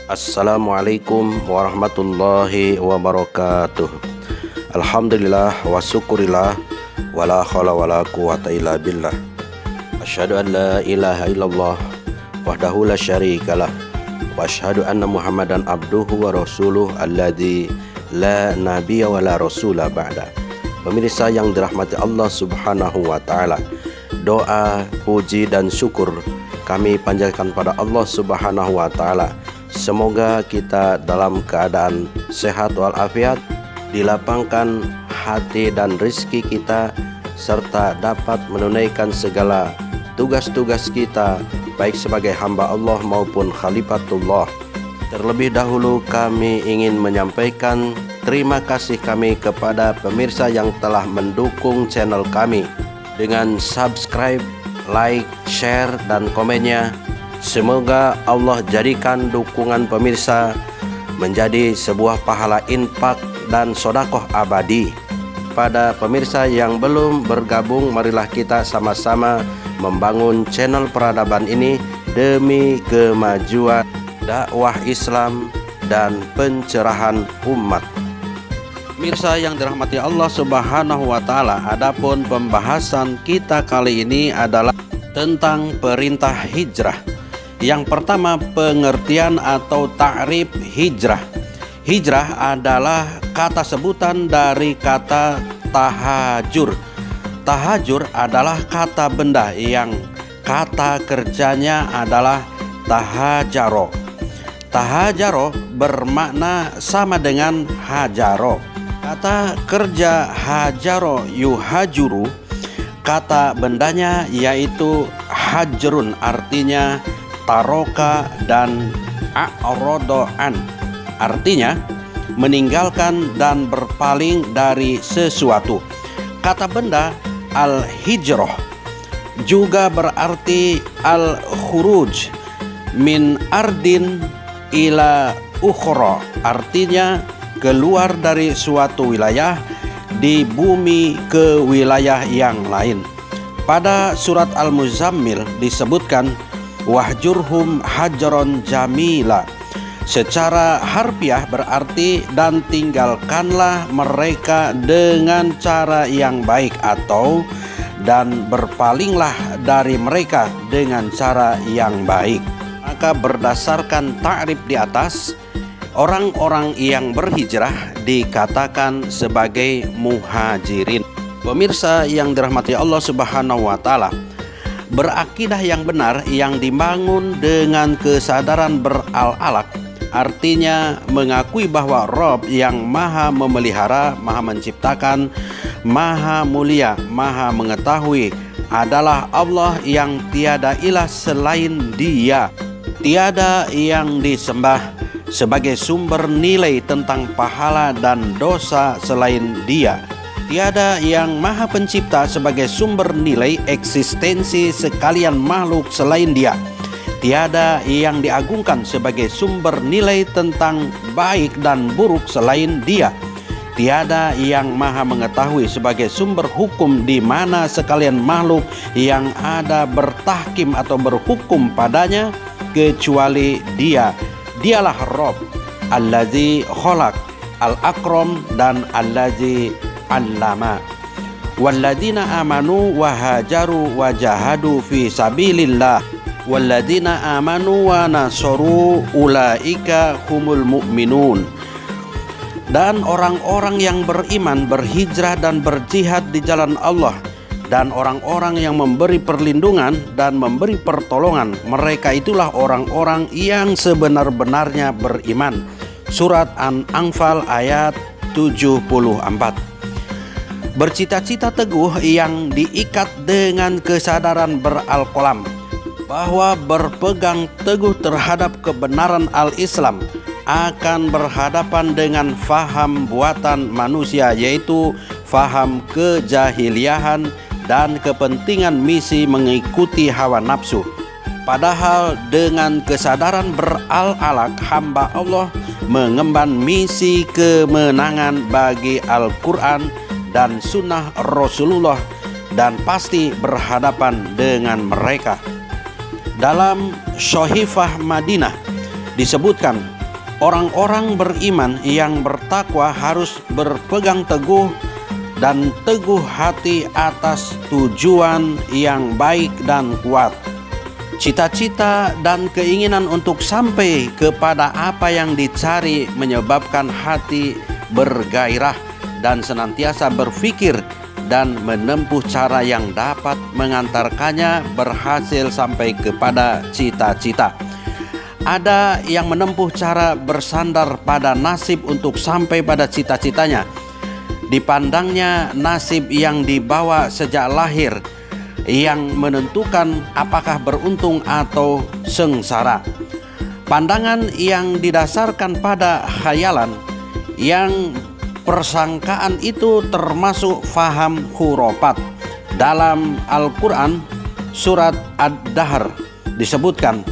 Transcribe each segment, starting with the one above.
Assalamualaikum warahmatullahi wabarakatuh. Alhamdulillah wa syukurillah wala haula wala quwata illa billah. Asyhadu an la ilaha illallah wahdahu la syarikalah wa asyhadu anna Muhammadan abduhu wa rasuluh alladzi la nabiyya wa la rasula ba'da. Pemirsa yang dirahmati Allah Subhanahu wa taala, doa, puji dan syukur kami panjatkan pada Allah Subhanahu wa taala. Semoga kita dalam keadaan sehat walafiat, dilapangkan hati dan rizki kita, serta dapat menunaikan segala tugas-tugas kita baik sebagai hamba Allah maupun khalifatullah. Terlebih dahulu kami ingin menyampaikan terima kasih kami kepada pemirsa yang telah mendukung channel kami dengan subscribe, like, share dan komennya. Semoga Allah jadikan dukungan pemirsa menjadi sebuah pahala infak dan sodakoh abadi. Pada pemirsa yang belum bergabung, marilah kita sama-sama membangun channel peradaban ini demi kemajuan dakwah Islam dan pencerahan umat. Pemirsa yang dirahmati Allah Subhanahu wa taala, adapun pembahasan kita kali ini adalah tentang perintah hijrah. Yang pertama, pengertian atau ta'rif hijrah. Hijrah adalah kata sebutan dari kata tahajur. Tahajur adalah kata benda yang kata kerjanya adalah tahajaro. Tahajaro bermakna sama dengan hajaro. Kata kerja hajaro yuhajuru, kata bendanya yaitu hajrun, artinya taroka, dan a'rodo'an, artinya meninggalkan dan berpaling dari sesuatu. Kata benda al-hijrah juga berarti al-khuruj min ardin ila ukhra, artinya keluar dari suatu wilayah di bumi ke wilayah yang lain. Pada surat Al-Muzammil disebutkan wahjurhum hajron jamila. Secara harfiah berarti dan tinggalkanlah mereka dengan cara yang baik, atau dan berpalinglah dari mereka dengan cara yang baik. Maka berdasarkan ta'rif di atas, orang-orang yang berhijrah dikatakan sebagai muhajirin. Pemirsa yang dirahmati Allah Subhanahu wa taala, berakidah yang benar yang dibangun dengan kesadaran beral-alaq, artinya mengakui bahwa Rabb yang maha memelihara, maha menciptakan, maha mulia, maha mengetahui adalah Allah yang tiada ilah selain Dia, tiada yang disembah sebagai sumber nilai tentang pahala dan dosa selain Dia, tiada yang maha pencipta sebagai sumber nilai eksistensi sekalian makhluk selain Dia, tiada yang diagungkan sebagai sumber nilai tentang baik dan buruk selain Dia, tiada yang maha mengetahui sebagai sumber hukum di mana sekalian makhluk yang ada bertahkim atau berhukum padanya kecuali Dia. Dialah Rabb allazi khalaq, al-akram, dan allazi allama. Walladzina amanu wa hajaru wa jahadu fi sabilillah walladzina amanu wa nasaru ulaika humul mu'minun. Dan orang-orang yang beriman, berhijrah dan berjihad di jalan Allah, dan orang-orang yang memberi perlindungan dan memberi pertolongan, mereka itulah orang-orang yang sebenar-benarnya beriman. Surat An-Anfal ayat 74. Bercita-cita teguh yang diikat dengan kesadaran beral-qalam bahwa berpegang teguh terhadap kebenaran al-Islam akan berhadapan dengan faham buatan manusia, yaitu faham kejahiliahan dan kepentingan misi mengikuti hawa nafsu. Padahal dengan kesadaran beral-alaq, hamba Allah mengemban misi kemenangan bagi Al-Quran dan sunnah Rasulullah, dan pasti berhadapan dengan mereka. Dalam Syahifah Madinah disebutkan Orang-orang beriman yang bertakwa harus berpegang teguh dan teguh hati atas tujuan yang baik dan kuat. Cita-cita dan keinginan untuk sampai kepada apa yang dicari menyebabkan hati bergairah dan senantiasa berpikir dan menempuh cara yang dapat mengantarkannya berhasil sampai kepada cita-cita. Ada yang menempuh cara bersandar pada nasib untuk sampai pada cita-citanya. Dipandangnya nasib yang dibawa sejak lahir yang menentukan apakah beruntung atau sengsara. Pandangan yang didasarkan pada khayalan yang persangkaan itu termasuk faham khurafat. Dalam Al-Quran surat Ad-Dahr disebutkan,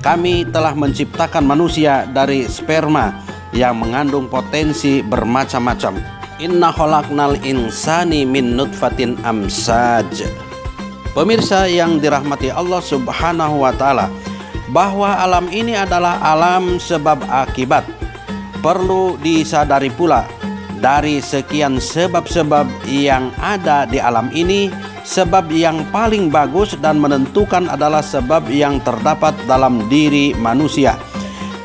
kami telah menciptakan manusia dari sperma yang mengandung potensi bermacam-macam. Inna khalaqnal insani min nutfatin amsaj. Pemirsa yang dirahmati Allah Subhanahu wa Ta'ala, bahwa alam ini adalah alam sebab akibat. Perlu disadari pula, dari sekian sebab-sebab yang ada di alam ini, sebab yang paling bagus dan menentukan adalah sebab yang terdapat dalam diri manusia.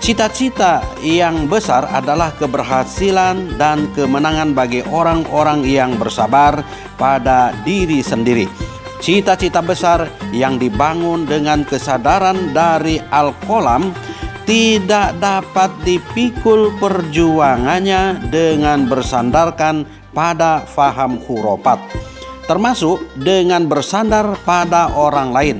Cita-cita yang besar adalah keberhasilan dan kemenangan bagi orang-orang yang bersabar pada diri sendiri. Cita-cita besar yang dibangun dengan kesadaran dari Al-Qalam tidak dapat dipikul perjuangannya dengan bersandarkan pada faham khurafat, termasuk dengan bersandar pada orang lain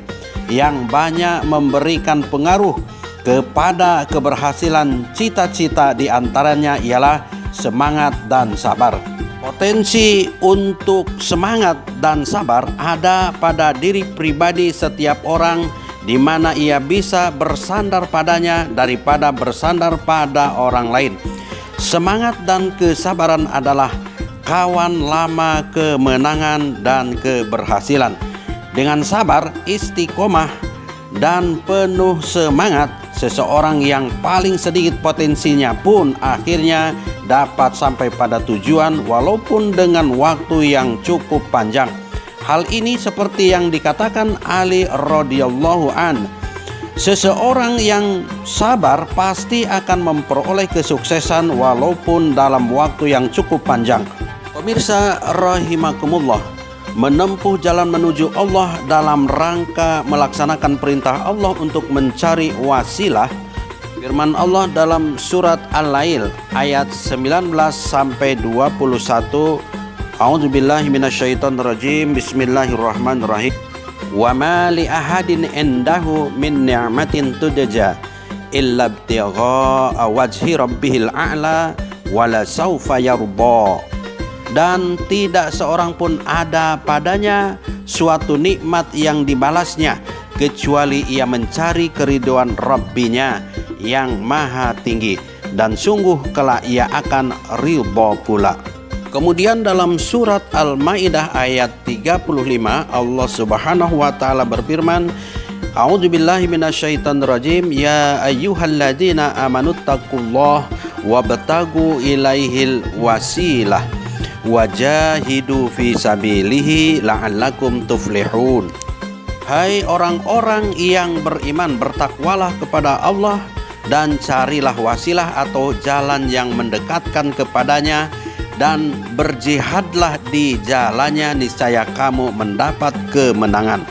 yang banyak memberikan pengaruh kepada keberhasilan cita-cita. Di antaranya ialah semangat dan sabar. Potensi untuk semangat dan sabar ada pada diri pribadi setiap orang, di mana ia bisa bersandar padanya daripada bersandar pada orang lain. Semangat dan kesabaran adalah kawan lama kemenangan dan keberhasilan. Dengan sabar, istiqomah, dan penuh semangat, seseorang yang paling sedikit potensinya pun akhirnya dapat sampai pada tujuan walaupun dengan waktu yang cukup panjang. Hal ini seperti yang dikatakan Ali radhiyallahu an, seseorang yang sabar pasti akan memperoleh kesuksesan walaupun dalam waktu yang cukup panjang. Pemirsa rahimakumullah, menempuh jalan menuju Allah dalam rangka melaksanakan perintah Allah untuk mencari wasilah. Firman Allah dalam surat Al-Lail ayat 19 sampai 21. A'udzubillahi minasyaitonirrajim. Bismillahirrahmanirrahim. Wa ma li ahadin indahu min ni'matin tudja illa ibtigha'a wajhi rabbihil a'la wala saufa yarda. Dan tidak seorang pun ada padanya suatu nikmat yang dibalasnya kecuali ia mencari keridhaan Rabbinya yang maha tinggi, dan sungguh kelak ia akan ridha pula. Kemudian dalam surat Al-Maidah ayat 35 Allah Subhanahu wa taala berfirman, A'udzubillahi minasyaitonirrajim. Ya ayyuhalladzina amanuttaqullaha wabtagu ilaihil wasilah wajahidu fi sabilihi la'allakum tuflihun. Hai orang-orang yang beriman, bertakwalah kepada Allah dan carilah wasilah atau jalan yang mendekatkan kepadanya, dan berjihadlah di jalannya, niscaya kamu mendapat kemenangan.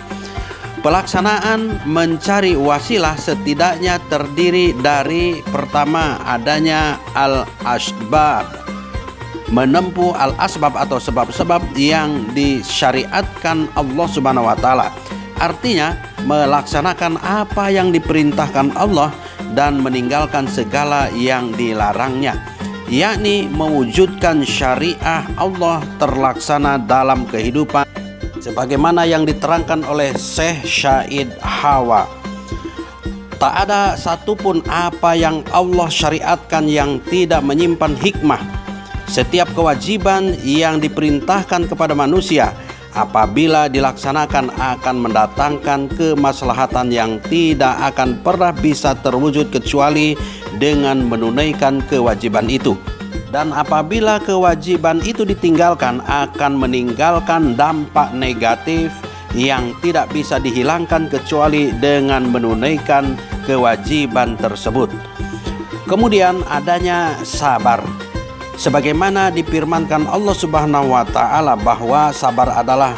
Pelaksanaan mencari wasilah setidaknya terdiri dari pertama adanya al-asbab, menempuh al-asbab atau sebab-sebab yang disyariatkan Allah Subhanahu wa taala. Artinya melaksanakan apa yang diperintahkan Allah dan meninggalkan segala yang dilarangnya, yakni mewujudkan syariah Allah terlaksana dalam kehidupan sebagaimana yang diterangkan oleh Syekh Syahid Hawa. Tak ada satupun apa yang Allah syariatkan yang tidak menyimpan hikmah. Setiap kewajiban yang diperintahkan kepada manusia apabila dilaksanakan akan mendatangkan kemaslahatan yang tidak akan pernah bisa terwujud kecuali dengan menunaikan kewajiban itu. Dan apabila kewajiban itu ditinggalkan akan meninggalkan dampak negatif yang tidak bisa dihilangkan kecuali dengan menunaikan kewajiban tersebut. Kemudian adanya sabar. Sebagaimana difirmankan Allah Subhanahu wa taala bahwa sabar adalah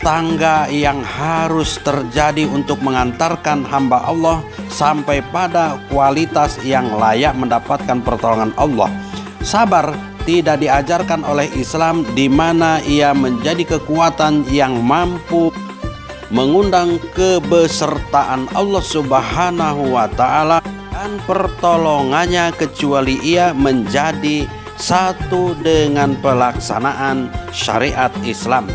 tangga yang harus terjadi untuk mengantarkan hamba Allah sampai pada kualitas yang layak mendapatkan pertolongan Allah. Sabar tidak diajarkan oleh Islam, di mana ia menjadi kekuatan yang mampu mengundang kebesertaan Allah Subhanahu wa taala dan pertolongannya, kecuali ia menjadi satu dengan pelaksanaan syariat Islam.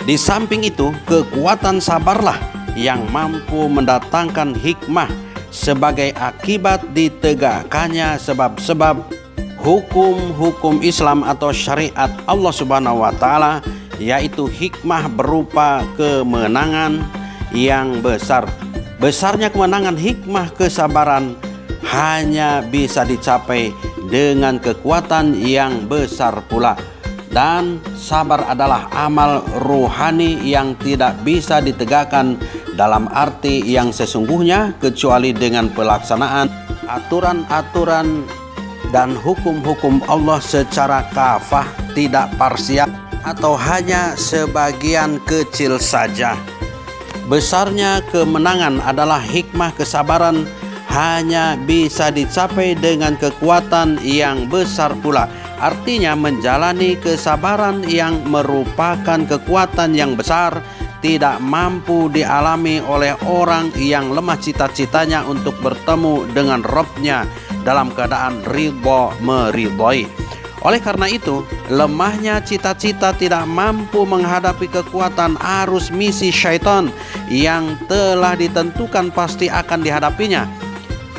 Di samping itu, kekuatan sabarlah yang mampu mendatangkan hikmah sebagai akibat ditegakkannya sebab-sebab hukum-hukum Islam atau syariat Allah Subhanahu wa taala, yaitu hikmah berupa kemenangan yang besar. Besarnya kemenangan hikmah kesabaran hanya bisa dicapai dengan kekuatan yang besar pula. Dan sabar adalah amal ruhani yang tidak bisa ditegakkan dalam arti yang sesungguhnya kecuali dengan pelaksanaan aturan-aturan dan hukum-hukum Allah secara kafah, tidak parsial atau hanya sebagian kecil saja. Besarnya kemenangan adalah hikmah kesabaran hanya bisa dicapai dengan kekuatan yang besar pula. Artinya menjalani kesabaran yang merupakan kekuatan yang besar tidak mampu dialami oleh orang yang lemah cita-citanya untuk bertemu dengan Rabb-nya dalam keadaan ridha meridhai. Oleh karena itu, lemahnya cita-cita tidak mampu menghadapi kekuatan arus misi syaitan yang telah ditentukan pasti akan dihadapinya,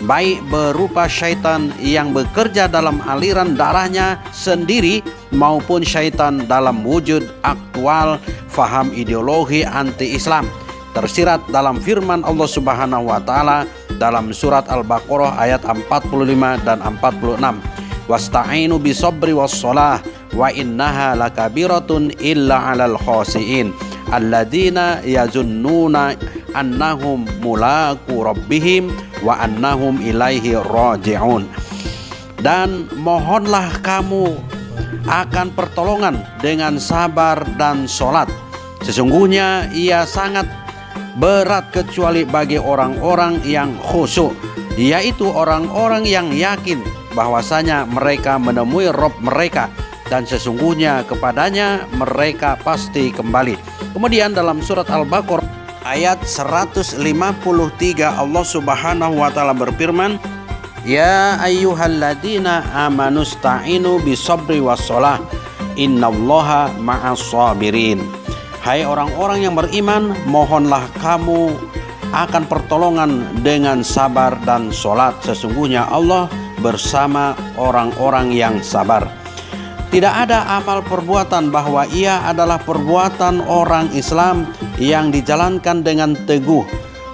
baik berupa syaitan yang bekerja dalam aliran darahnya sendiri maupun syaitan dalam wujud aktual faham ideologi anti-Islam, tersirat dalam firman Allah Subhanahu wa taala dalam surat Al-Baqarah ayat 45 dan 46. Wasta'inu bisabri wasshalah wa innaha lakabiratun illa 'alal khasiin alladzina yazunnuna annahum mulaqu rabbihim wa annahum ilaihi raji'un. Dan mohonlah kamu akan pertolongan dengan sabar dan sholat. Sesungguhnya ia sangat berat kecuali bagi orang-orang yang khusyuk, yaitu orang-orang yang yakin bahwasanya mereka menemui Rabb mereka dan sesungguhnya kepadanya mereka pasti kembali. Kemudian dalam surat Al-Baqarah ayat 153 Allah Subhanahu wa taala berfirman, Ya ayyuhalladzina amanu sta'inu bisabri wasshalah innallaha ma'as sabirin. Hai orang-orang yang beriman, mohonlah kamu akan pertolongan dengan sabar dan sholat. Sesungguhnya Allah bersama orang-orang yang sabar. Tidak ada amal perbuatan bahwa ia adalah perbuatan orang Islam yang dijalankan dengan teguh,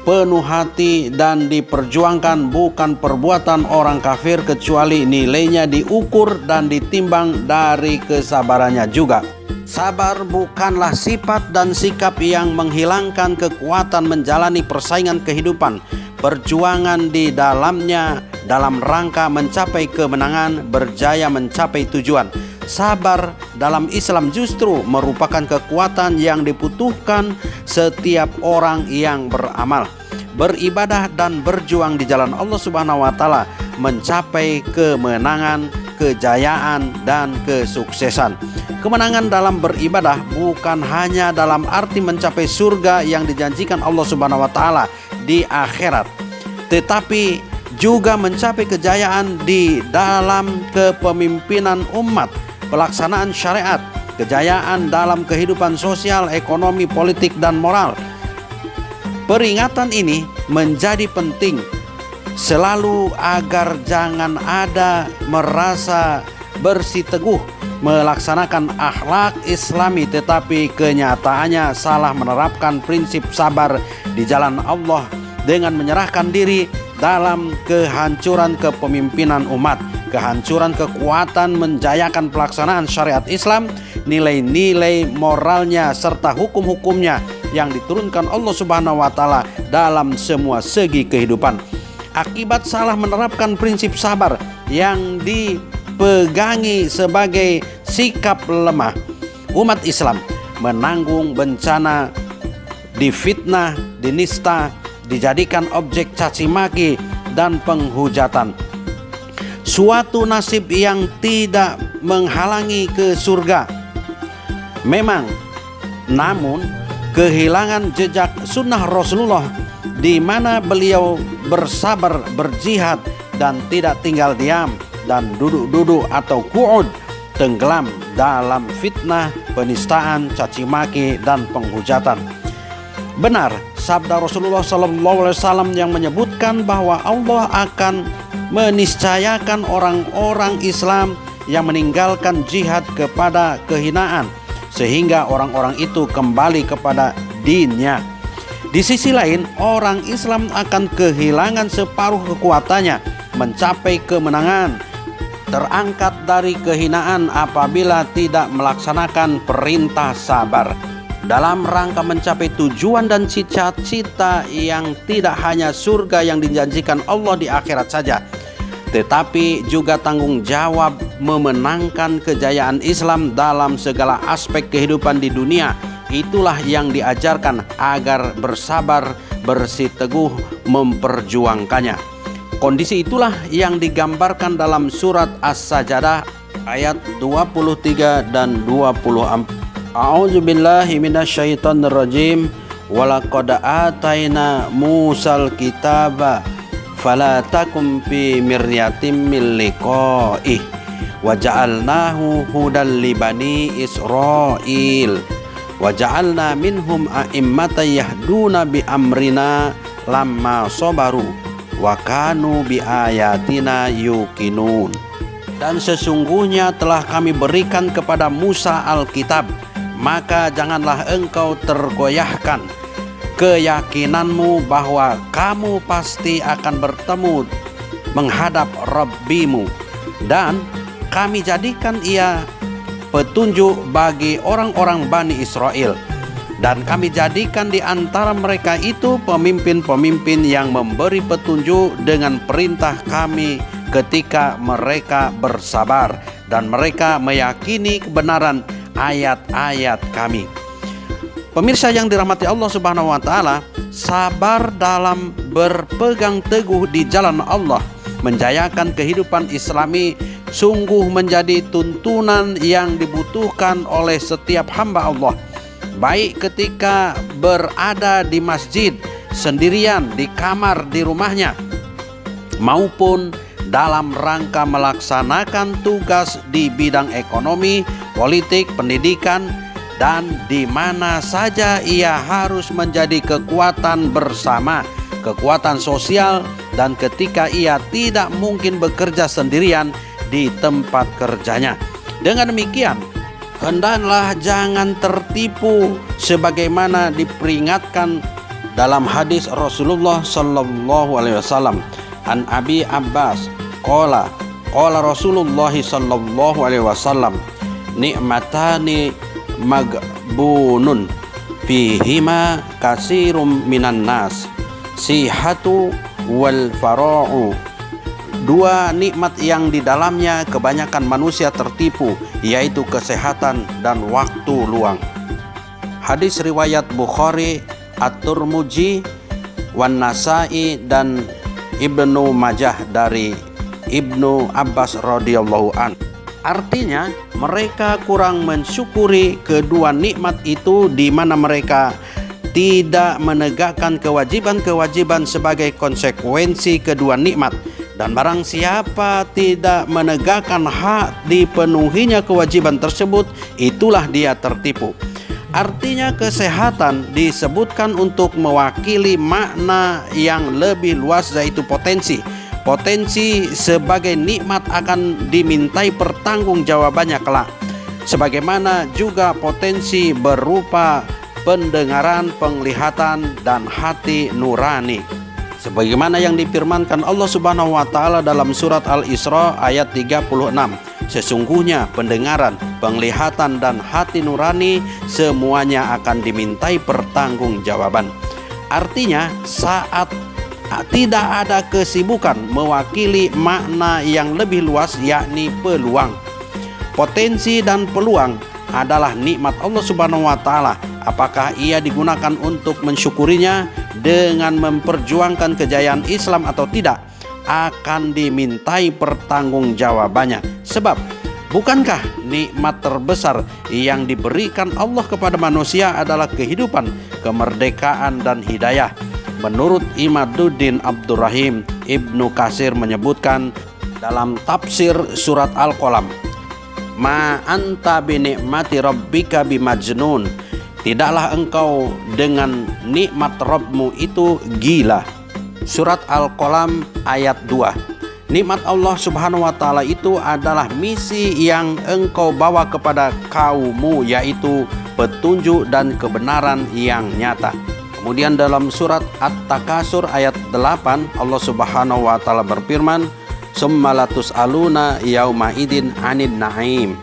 penuh hati dan diperjuangkan, bukan perbuatan orang kafir kecuali nilainya diukur dan ditimbang dari kesabarannya juga. Sabar bukanlah sifat dan sikap yang menghilangkan kekuatan menjalani persaingan kehidupan, perjuangan di dalamnya dalam rangka mencapai kemenangan, berjaya mencapai tujuan. Sabar dalam Islam justru merupakan kekuatan yang dibutuhkan setiap orang yang beramal, beribadah dan berjuang di jalan Allah Subhanahu wa taala mencapai kemenangan, kejayaan dan kesuksesan. Kemenangan dalam beribadah bukan hanya dalam arti mencapai surga yang dijanjikan Allah Subhanahu wa taala di akhirat, tetapi juga mencapai kejayaan di dalam kepemimpinan umat, pelaksanaan syariat, kejayaan dalam kehidupan sosial, ekonomi, politik dan moral. Peringatan ini menjadi penting selalu agar jangan ada merasa bersiteguh melaksanakan akhlak Islami, tetapi kenyataannya salah menerapkan prinsip sabar di jalan Allah dengan menyerahkan diri dalam kehancuran kepemimpinan umat, kehancuran kekuatan menjayakan pelaksanaan syariat Islam, nilai-nilai moralnya serta hukum-hukumnya yang diturunkan Allah Subhanahu wa taala dalam semua segi kehidupan. Akibat salah menerapkan prinsip sabar yang dipegangi sebagai sikap lemah, umat Islam menanggung bencana, difitnah, dinista, dijadikan objek caci maki dan penghujatan. Suatu nasib yang tidak menghalangi ke surga memang, namun kehilangan jejak sunnah Rasulullah di mana beliau bersabar, berjihad dan tidak tinggal diam dan duduk-duduk atau qu'ud, tenggelam dalam fitnah, penistaan, caci maki dan penghujatan. Benar sabda Rasulullah SAW yang menyebutkan bahwa Allah akan meniscayakan orang-orang Islam yang meninggalkan jihad kepada kehinaan, sehingga orang-orang itu kembali kepada dinnya. Di sisi lain, orang Islam akan kehilangan separuh kekuatannya mencapai kemenangan, terangkat dari kehinaan apabila tidak melaksanakan perintah sabar dalam rangka mencapai tujuan dan cita-cita yang tidak hanya surga yang dijanjikan Allah di akhirat saja, tetapi juga tanggung jawab memenangkan kejayaan Islam dalam segala aspek kehidupan di dunia. Itulah yang diajarkan agar bersabar, bersiteguh memperjuangkannya. Kondisi itulah yang digambarkan dalam surat As-Sajdah ayat 23 dan 24. A'udzubillahi minasyaitonirrajim. Walaqad ataina Musal kitaba fala takum fi miryatin min liqa'ih wa ja'alnahu hudan li bani Israil wa ja'alna minhum a'immatan yahduna bi amrina lamma sabaru wa kanu bi ayatina yuqinun. Dan sesungguhnya telah kami berikan kepada Musa Alkitab, maka janganlah engkau tergoyahkan keyakinanmu bahwa kamu pasti akan bertemu menghadap Rabbimu, dan kami jadikan ia petunjuk bagi orang-orang Bani Israel, dan kami jadikan di antara mereka itu pemimpin-pemimpin yang memberi petunjuk dengan perintah kami ketika mereka bersabar dan mereka meyakini kebenaran ayat-ayat kami. Pemirsa yang dirahmati Allah Subhanahu wa taala, sabar dalam berpegang teguh di jalan Allah menjayakan kehidupan Islami sungguh menjadi tuntunan yang dibutuhkan oleh setiap hamba Allah, baik ketika berada di masjid sendirian di kamar di rumahnya maupun dalam rangka melaksanakan tugas di bidang ekonomi, politik, pendidikan, dan di mana saja ia harus menjadi kekuatan bersama, kekuatan sosial, dan ketika ia tidak mungkin bekerja sendirian di tempat kerjanya. Dengan demikian, hendaklah jangan tertipu sebagaimana diperingatkan dalam hadis Rasulullah sallallahu alaihi wasallam. An Abi Abbas qala Rasulullah sallallahu alaihi wasallam, ni'matani magbunun fihima kasirum minan nas, sihatu wal fara'u. Dua nikmat yang di dalamnya kebanyakan manusia tertipu, yaitu kesehatan dan waktu luang. Hadis riwayat Bukhari, At-Tirmidzi, Wan Nasa'i dan Ibnu Majah dari Ibnu Abbas radhiyallahu an. Artinya mereka kurang mensyukuri kedua nikmat itu, di mana mereka tidak menegakkan kewajiban-kewajiban sebagai konsekuensi kedua nikmat. Dan barang siapa tidak menegakkan hak dipenuhinya kewajiban tersebut, itulah dia tertipu. Artinya kesehatan disebutkan untuk mewakili makna yang lebih luas, yaitu potensi Potensi sebagai nikmat akan dimintai pertanggungjawabannya kelak. Sebagaimana juga potensi berupa pendengaran, penglihatan, dan hati nurani. Sebagaimana yang difirmankan Allah Subhanahu wa taala dalam surat Al-Isra ayat 36. Sesungguhnya pendengaran, penglihatan, dan hati nurani semuanya akan dimintai pertanggungjawaban. Artinya, saat tidak ada kesibukan mewakili makna yang lebih luas, yakni peluang. Potensi dan peluang adalah nikmat Allah Subhanahu wa taala. Apakah ia digunakan untuk mensyukurinya dengan memperjuangkan kejayaan Islam atau tidak, akan dimintai pertanggungjawabannya. Sebab bukankah nikmat terbesar yang diberikan Allah kepada manusia adalah kehidupan, kemerdekaan, dan hidayah? Menurut Imaduddin Abdurrahim, Ibnu Katsir menyebutkan dalam tafsir surat Al-Qalam, "Ma anta bi ni'mati rabbika bimajnun." Tidaklah engkau dengan nikmat Rabbmu itu gila. Surat Al-Qalam ayat 2. Nikmat Allah Subhanahu wa taala itu adalah misi yang engkau bawa kepada kaummu, yaitu petunjuk dan kebenaran yang nyata. Kemudian dalam surat At-Takasur ayat 8, Allah Subhanahu wa taala berfirman, "Summa latus'aluna yauma idin 'anin na'im."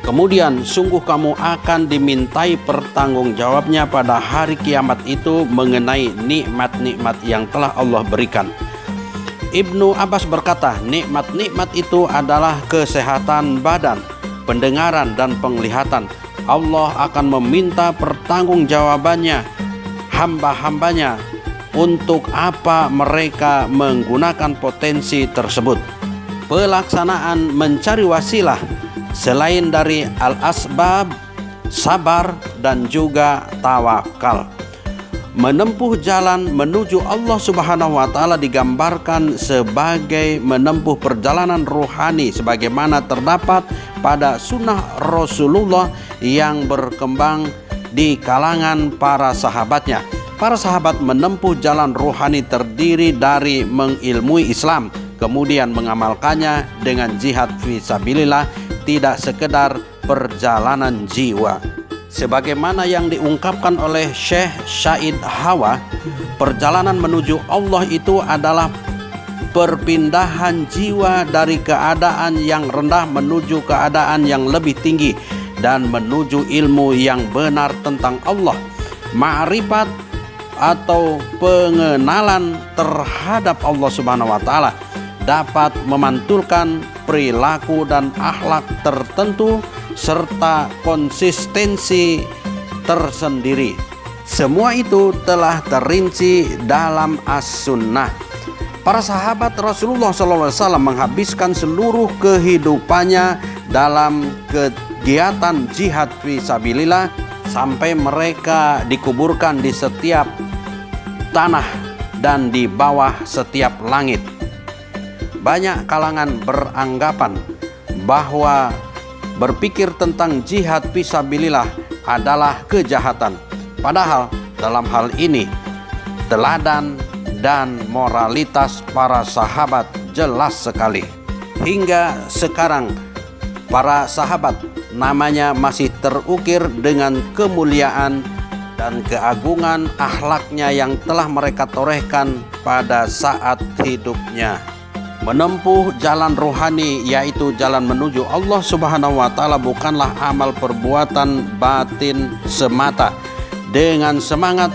Kemudian sungguh kamu akan dimintai pertanggungjawabnya pada hari kiamat itu mengenai nikmat-nikmat yang telah Allah berikan. Ibnu Abbas berkata, nikmat-nikmat itu adalah kesehatan badan, pendengaran, dan penglihatan. Allah akan meminta pertanggungjawabannya hamba-hambanya untuk apa mereka menggunakan potensi tersebut. Pelaksanaan mencari wasilah selain dari al-asbab, sabar, dan juga tawakal. Menempuh jalan menuju Allah Subhanahu wa taala digambarkan sebagai menempuh perjalanan rohani sebagaimana terdapat pada sunnah Rasulullah yang berkembang di kalangan para sahabatnya. Para sahabat menempuh jalan rohani terdiri dari mengilmui Islam, kemudian mengamalkannya dengan jihad fisabilillah, tidak sekedar perjalanan jiwa. Sebagaimana yang diungkapkan oleh Syekh Syahid Hawa, perjalanan menuju Allah itu adalah perpindahan jiwa dari keadaan yang rendah menuju keadaan yang lebih tinggi dan menuju ilmu yang benar tentang Allah. Ma'rifat atau pengenalan terhadap Allah Subhanahu wa taala dapat memantulkan perilaku dan akhlak tertentu serta konsistensi tersendiri. Semua itu telah terinci dalam As-Sunnah. Para sahabat Rasulullah SAW menghabiskan seluruh kehidupannya dalam kegiatan jihad fisabilillah sampai mereka dikuburkan di setiap tanah dan di bawah setiap langit. Banyak kalangan beranggapan bahwa berpikir tentang jihad fisabilillah adalah kejahatan. Padahal dalam hal ini teladan dan moralitas para sahabat jelas sekali. Hingga sekarang para sahabat namanya masih terukir dengan kemuliaan dan keagungan akhlaknya yang telah mereka torehkan pada saat hidupnya. Menempuh jalan rohani, yaitu jalan menuju Allah Subhanahu wa taala, bukanlah amal perbuatan batin semata dengan semangat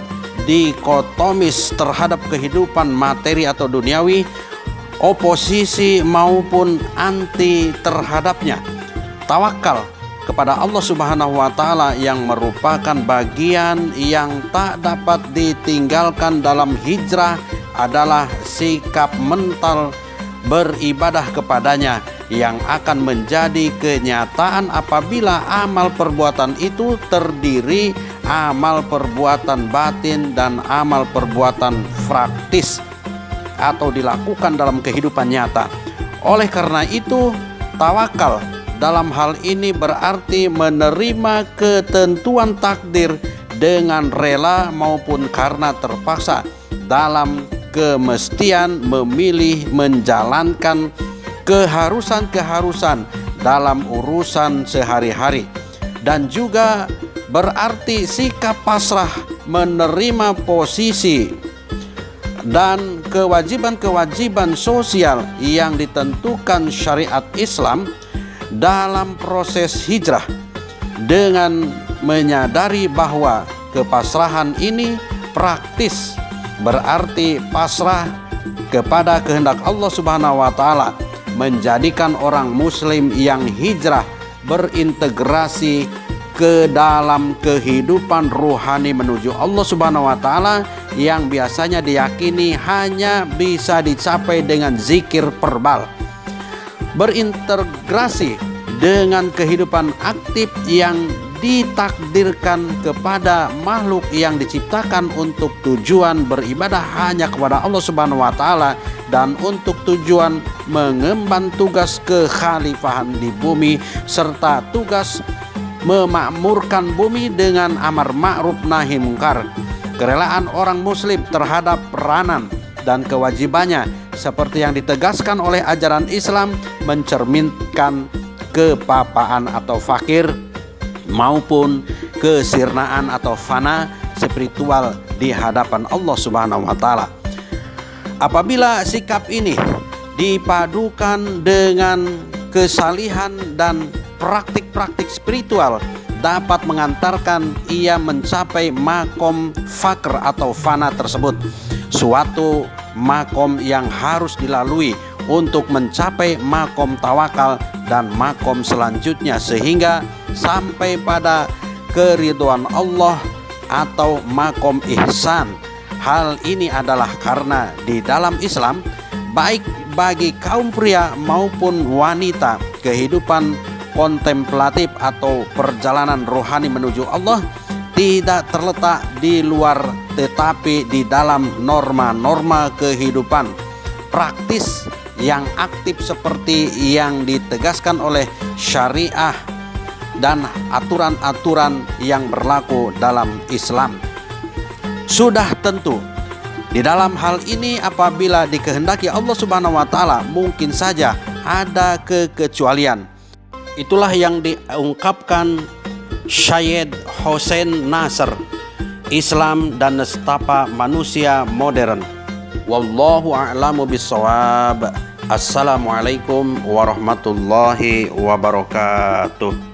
dikotomis terhadap kehidupan materi atau duniawi, oposisi maupun anti terhadapnya. Tawakal kepada Allah Subhanahu wa taala yang merupakan bagian yang tak dapat ditinggalkan dalam hijrah adalah sikap mental beribadah kepadanya yang akan menjadi kenyataan apabila amal perbuatan itu terdiri amal perbuatan batin dan amal perbuatan praktis atau dilakukan dalam kehidupan nyata. Oleh karena itu, tawakal dalam hal ini berarti menerima ketentuan takdir dengan rela maupun karena terpaksa dalam kemestian memilih menjalankan keharusan-keharusan dalam urusan sehari-hari, dan juga berarti sikap pasrah menerima posisi dan kewajiban-kewajiban sosial yang ditentukan syariat Islam dalam proses hijrah, dengan menyadari bahwa kepasrahan ini praktis, berarti pasrah kepada kehendak Allah Subhanahu wa taala, menjadikan orang muslim yang hijrah berintegrasi ke dalam kehidupan ruhani menuju Allah Subhanahu wa taala yang biasanya diyakini hanya bisa dicapai dengan zikir verbal. Berintegrasi dengan kehidupan aktif yang ditakdirkan kepada makhluk yang diciptakan untuk tujuan beribadah hanya kepada Allah Subhanahu wa taala dan untuk tujuan mengemban tugas kekhalifahan di bumi serta tugas memakmurkan bumi dengan amar ma'ruf nahi mungkar. Kerelaan orang muslim terhadap peranan dan kewajibannya seperti yang ditegaskan oleh ajaran Islam mencerminkan kepapaan atau fakir maupun kesirnaan atau fana spiritual di hadapan Allah Subhanahu wa taala. Apabila sikap ini dipadukan dengan kesalihan dan praktik-praktik spiritual, dapat mengantarkan ia mencapai makom fakr atau fana tersebut, suatu makom yang harus dilalui untuk mencapai makom tawakal dan makom selanjutnya sehingga sampai pada keridhaan Allah atau makom ihsan. Hal ini adalah karena di dalam Islam, baik bagi kaum pria maupun wanita, kehidupan kontemplatif atau perjalanan rohani menuju Allah tidak terletak di luar tetapi di dalam norma-norma kehidupan praktis yang aktif seperti yang ditegaskan oleh syariah dan aturan-aturan yang berlaku dalam Islam. Sudah tentu di dalam hal ini apabila dikehendaki Allah Subhanahu wa taala mungkin saja ada kekecualian. Itulah yang diungkapkan Syed Hussein Nasr, Islam dan Nestapa Manusia Modern. Wallahu a'lamu bissawab. Assalamualaikum warahmatullahi wabarakatuh.